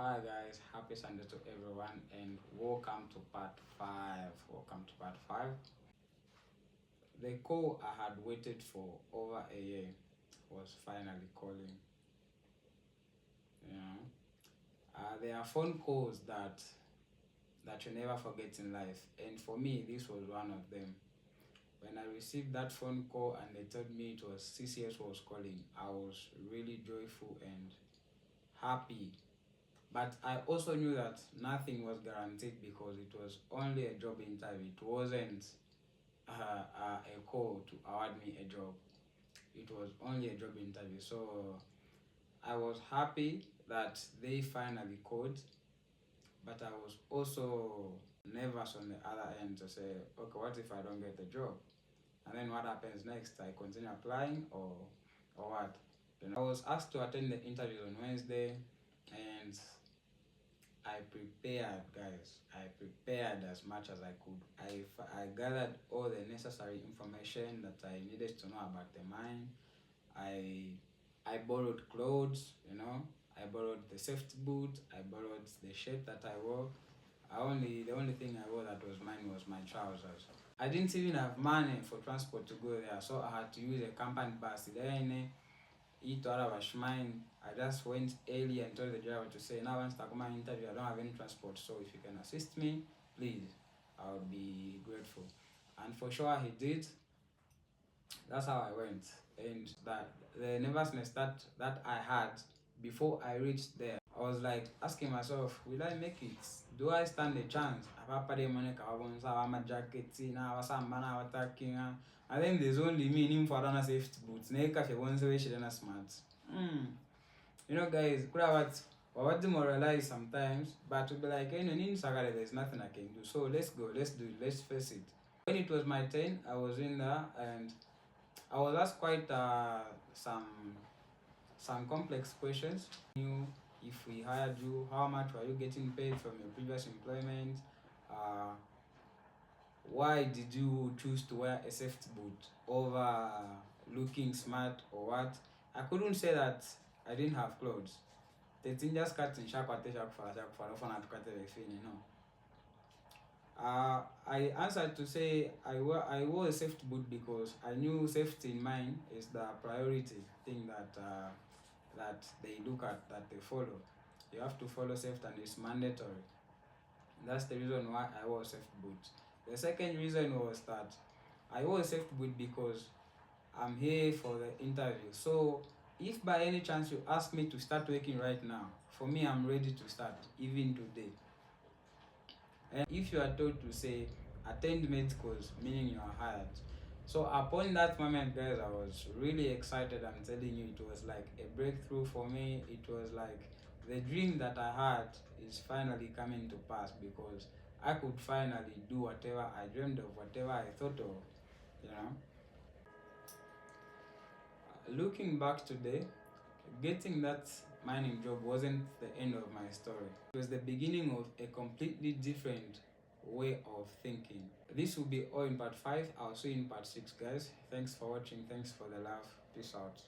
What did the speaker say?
Hi guys, happy Sunday to everyone and welcome to part 5. Welcome to part 5. The call I had waited for over a year was finally calling. You know, there are phone calls that you never forget in life, and for me, this was one of them. When I received that phone call and they told me it was CCS was calling, I was really joyful and happy. But I also knew that nothing was guaranteed because it was only a job interview. It wasn't a call to award me a job. It was only a job interview. So I was happy that they finally called, but I was also nervous on the other end to say, okay, what if I don't get the job? And then what happens next? I continue applying or what? I was asked to attend the interview on Wednesday, and I prepared, guys. I prepared as much as I could. I gathered all the necessary information that I needed to know about the mine. I borrowed clothes, I borrowed the safety boot, I borrowed the shirt that I wore. The only thing I wore that was mine was my trousers. I didn't even have money for transport to go there, so I had to use a company bus. Then I just went early and told the driver to say, now once I come my interview, I don't have any transport, so if you can assist me, please, I would be grateful. And for sure he did. That's how I went. And that the nervousness that I had before I reached there, I was like asking myself, will I make it? Do I stand a chance? And then there's only me in for another safety boots. Neka she wants to she smart. Guys, could have what demoralize sometimes, but to be like, there's nothing I can do. So let's go, let's do it, let's face it. When it was my turn, I was in there and I was asked quite some complex questions. If we hired you, how much were you getting paid from your previous employment? Why did you choose to wear a safety boot over looking smart or what? I couldn't say that I didn't have clothes. The thing just cut in sharp at sharp for I answered to say I wore a safety boot because I knew safety in mind is the priority thing that they look at, that they follow. You have to follow safety and it's mandatory. That's the reason why I wore a safety boot. The second reason was that I wore a safety boot because I'm here for the interview. So if by any chance you ask me to start working right now, for me I'm ready to start even today. And if you are told to say attend medicals, meaning you are hired. So upon that moment, guys, I was really excited. I'm telling you, it was like a breakthrough for me. It was like the dream that I had is finally coming to pass because I could finally do whatever I dreamed of, whatever I thought of. Looking back today, getting that mining job wasn't the end of my story. It was the beginning of a completely different way of thinking. This will be all in part 5. I'll see you in part 6, guys. Thanks for watching. Thanks for the love. Peace out.